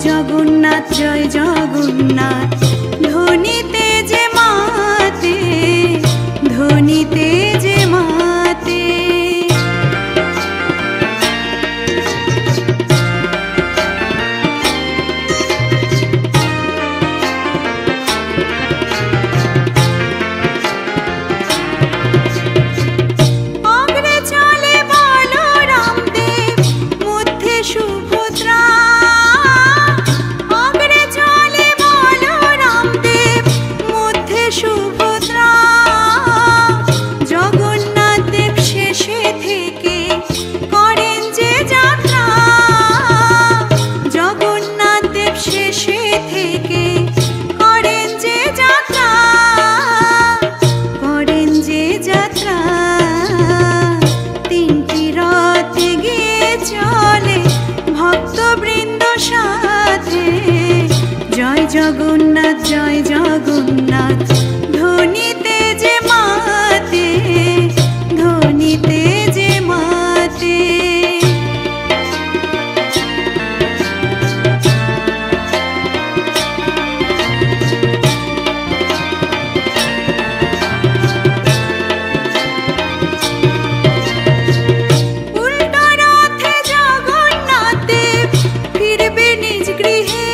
জগন্নাথ জয় জগন্নাথ ধ্বনিতে যে মাতে ধ্বনিতে যে মাতে জগন্নাথ জয় জগন্নাথ ধ্বনিতে যে মাতে ধ্বনিতে যে মাতে উল্টো রথে জগন্নাথ দেব ফিরবে নিজ গৃহে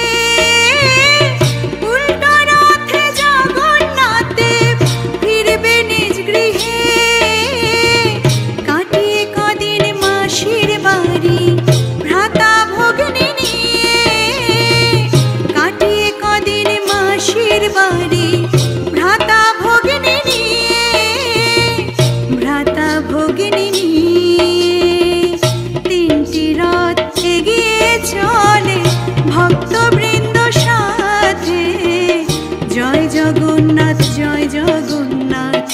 জগন্নাথ জয় জগন্নাথ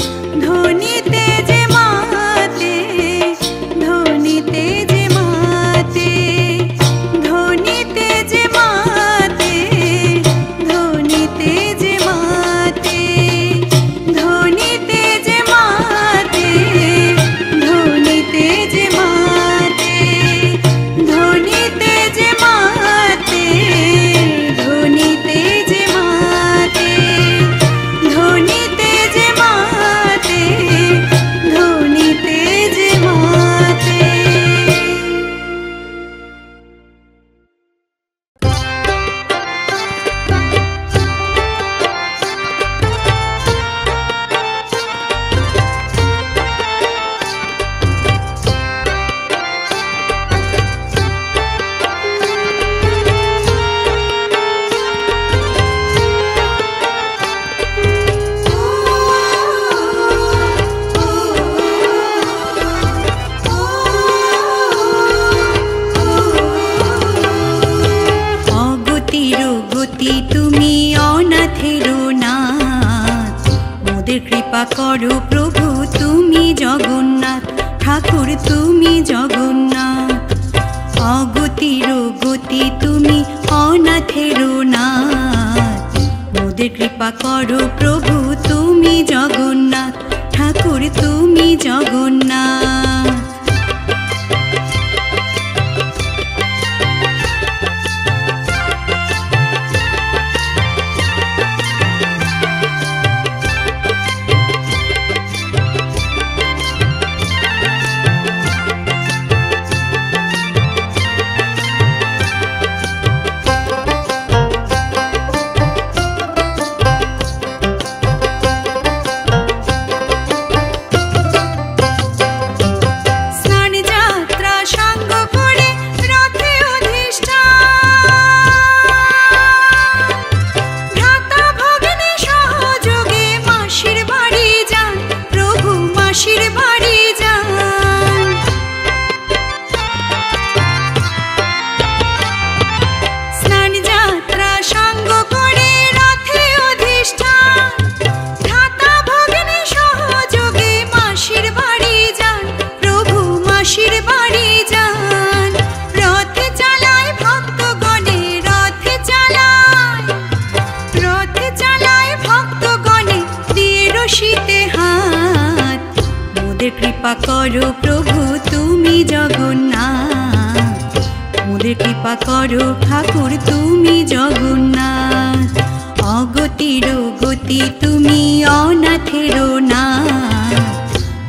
ধ্বনিতে যে মাতে ধ্বনিতে যে মাতে ধ্বনিতে যে মাতে ধ্বনিতে যে মাতে ধ্বনিতে যে মাতে ধ্বনিতে যে মাতে ধ্বনিতে যে মাতে ধ্বনিতে যে মাতে ধ্বনিতে যে মাতে ধ্বনিতে যে মাতে তুমি অনাথের নাথ মোদের কৃপা করো প্রভু তুমি জগন্নাথ ঠাকুর তুমি জগন্নাথ অগতির গতি তুমি অনাথের নাথ মোদের কৃপা করো প্রভু তুমি জগন্নাথ ঠাকুর তুমি জগন্নাথ কৃপা করো প্রভু তুমি জগন্নাথ মোদের কৃপা করো ঠাকুর তুমি জগন্নাথ। অগতির গতি তুমি অনাথের নাথ,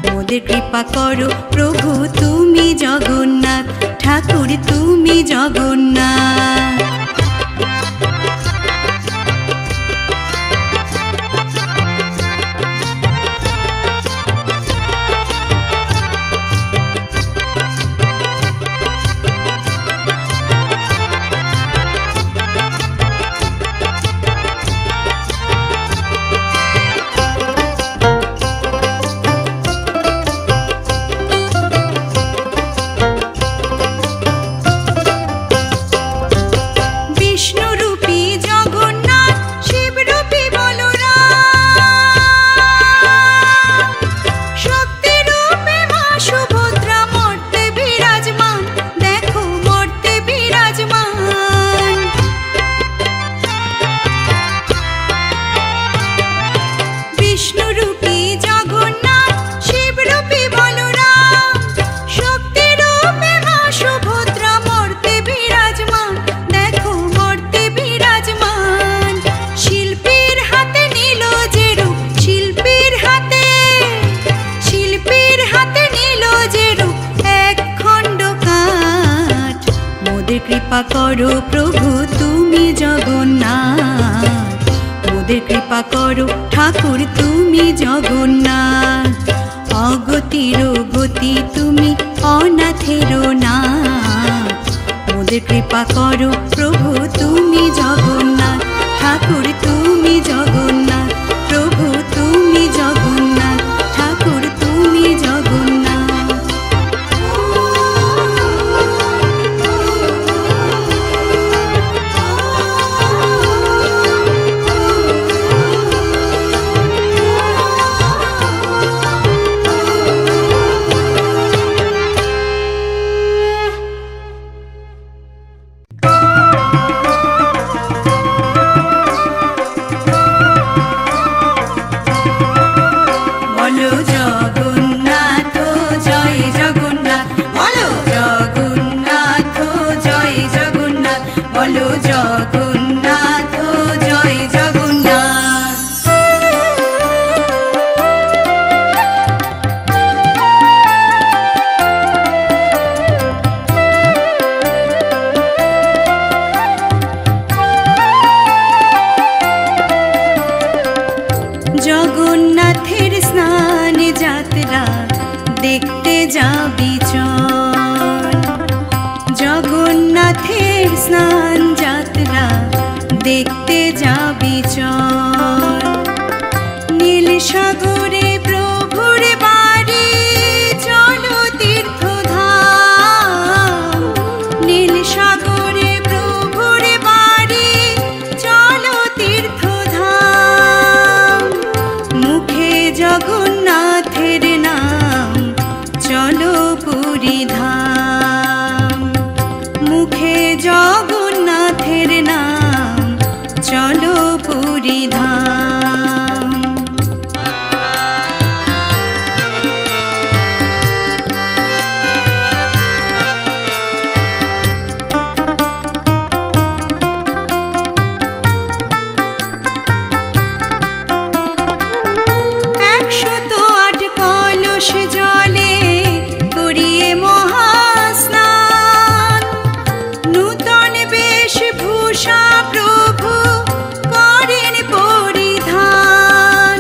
মোদের কৃপা করো প্রভু তুমি জগন্নাথ, ঠাকুর তুমি জগন্নাথ। কৃপা করো প্রভু তুমি জগন্নাথ, মোদের কৃপা করো ঠাকুর তুমি জগন্নাথ। অগতির গতি তুমি অনাথের নাথ, মোদের কৃপা করো প্রভু তুমি জগন্নাথ, ঠাকুর তুমি জগন্নাথ, প্রভু তুমি জগন্নাথ, ঠাকুর তুমি জগন্নাথ। জগন্নাথের স্নান যাত্রা দেখতে যাবি চল, জগন্নাথের স্নান যাত্রা দেখতে যাবি চল। নীল সাগরে প্রভুর বাড়ি চলো তীর্থধাম, নীল সাগরে প্রভুর বাড়ি চলো তীর্থধাম। মুখে জগন্নাথের নাম চলো পুরী ধাম, মুখে জগন্নাথের নাম চলো পুরী ধাম। জলে করিয়ে মহাস্নান, নূতন বেশভূষা প্রভু করেন পরিধান।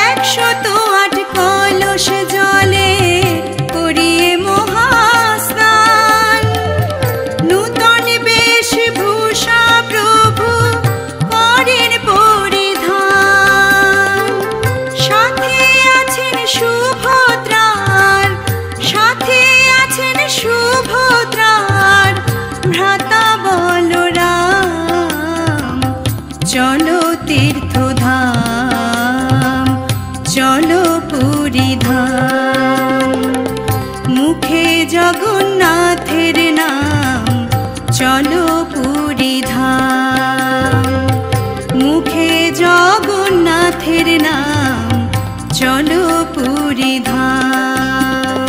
108 কলস জলে করিয়ে মহাস্নান, নূতন বেশভূষা প্রভু করেন সুভদ্রার, সাথে আছেন সুভদ্রার ভ্রাতা বলরাম। চলো তীর্থধাম চলো পুরী ধাম, মুখে জগন্নাথের নাম চলো পুরী ধাম, মুখে জগন্নাথের নাম চলো পুরী ধাম।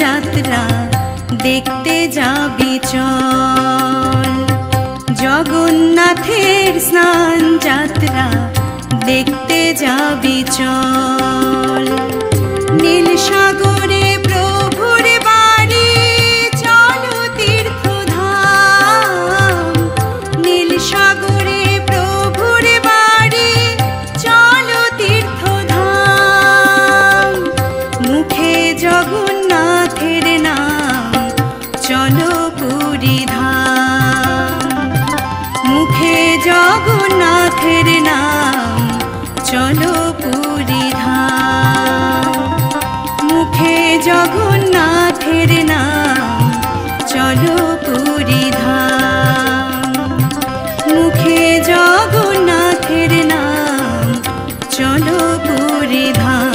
যাত্রা দেখতে যাবি চল, জগন্নাথের স্নান যাত্রা দেখতে যাবি চল। নীল সাগরে প্রভুর বাড়ি চলো তীর্থধাম, নীল সাগরে প্রভুর বাড়ি চলো তীর্থধাম। মুখে জগন্নাথের নাম চলো পুরী ধাম, মুখে জগন্নাথের নাম চলো পুরী ধাম, মুখে জগন্নাথের নাম চলো পুরী ধাম, মুখে জগন্নাথের নাম চলো পুরী ধাম।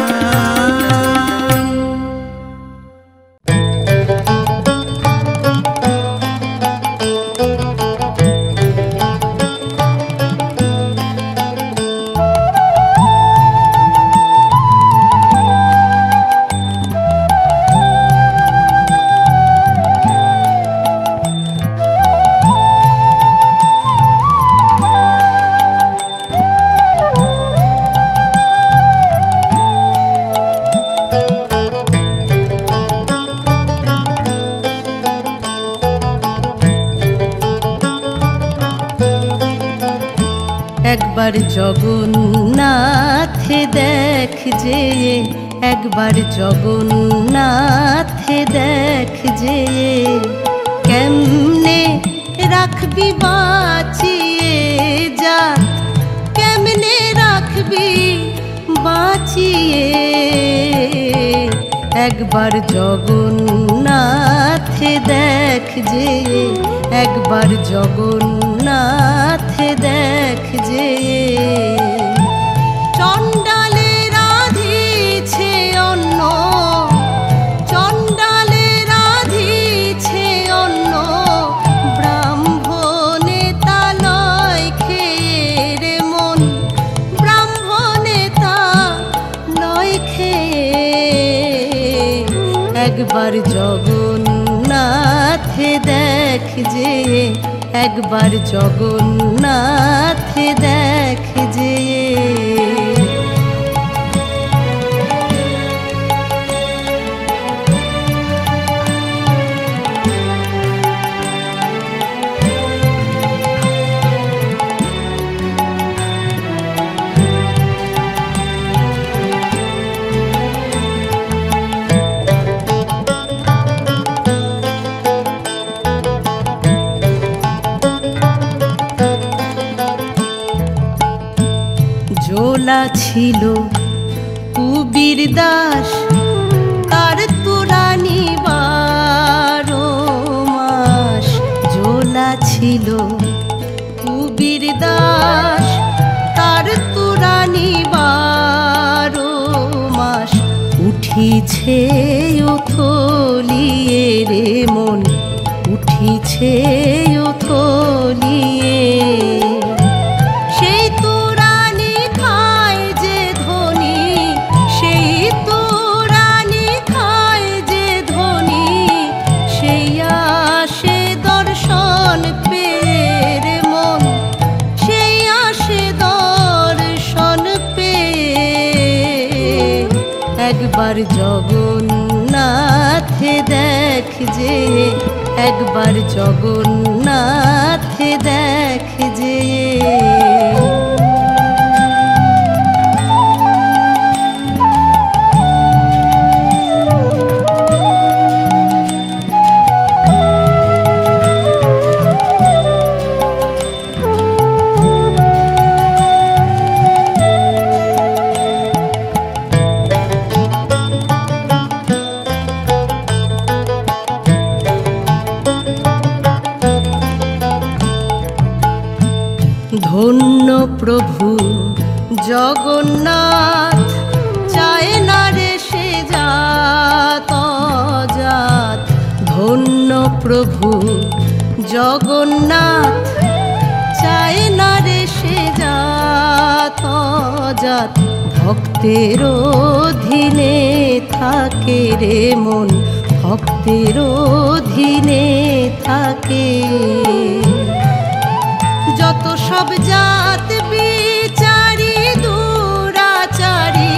একবার জগন্নাথ দেখ যে, একবার জগন্নাথ দেখ যে, কেমনে রাখবি বাঁচিয়ে যা, কেমনে রাখবি বাঁচিয়ে। একবার জগন্নাথ দেখ যে, একবার জগন্নাথ দেখ যে, চণ্ডালে রাধিছে অন্ন, চণ্ডালে রাধিছে অন্ন, ব্রাহ্মণে তা লয় খেয়ে রে মন, ব্রাহ্মণে তা লয় খেয়ে। একবার জগন্নাথ দেখ যে, একবার জগন্নাথ দেখ যে। ঝোলা ছিল কুবির দাস, তার তুরানি 12 মাস। ঝোলা ছিল কুবির দাস, তার তুরানি 12 মাস। উঠিছে উথলিয়ে রে মন, উঠিছে উথলিয়ে। একবার জগন্নাথ দেখ যে, একবার জগন্নাথ দেখ যে। ধন্য প্রভু জগন্নাথ, চায় না রে সে জাত জাত। ধন্য প্রভু জগন্নাথ, চায় না রে সে জাত জাত। ভক্তের অধীনে থাকে রে মন, ভক্তের অধীনে থাকে। যত সব জাত বিচারি দুরাচারী,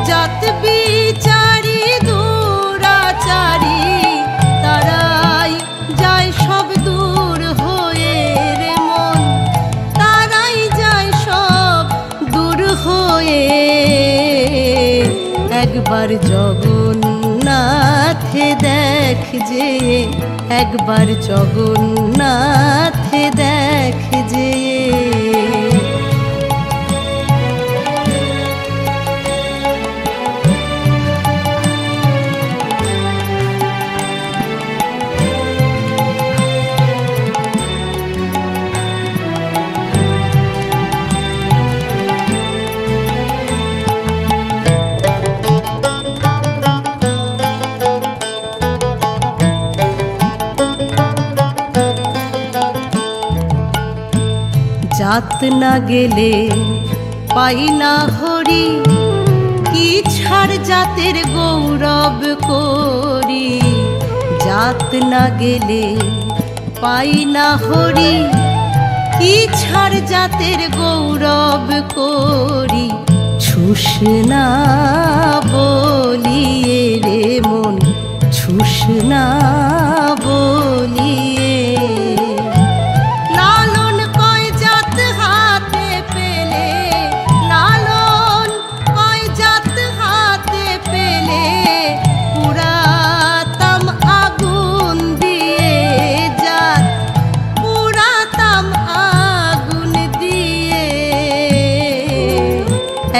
জাত বিচারি দুরাচারী, তারাই যায় সব দূর হয়ে রে মন, তারাই যায় সব দূর হয়ে। একবার জগন্নাথে দেখ যে, একবার জগন্নাথে দেখ যে। জাত না গেলে পাই না হরি, কি ছাড় জাতের গৌরব করি। জাত না গেলে পাই না হরি, কি ছাড় জাতের গৌরব করি। ছুস না বলিয়ে রে মন, ছুস না বলিয়ে।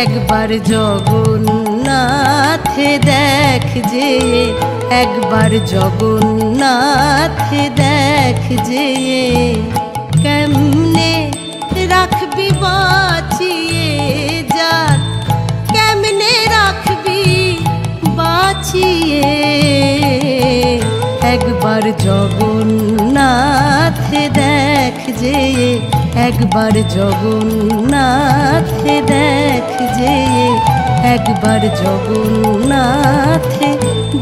একবার জগন্নাথে দেখ যে, একবার জগন্নাথে দেখ যে। কেমনে রাখবি বাঁচিয়ে জাত, কেমনে রাখবি বাঁচিয়ে। একবার জগন্নাথে দেখ যে, একবার জগন্নাথে দেখ যে, একবার জগন্নাথে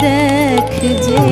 দেখ যে।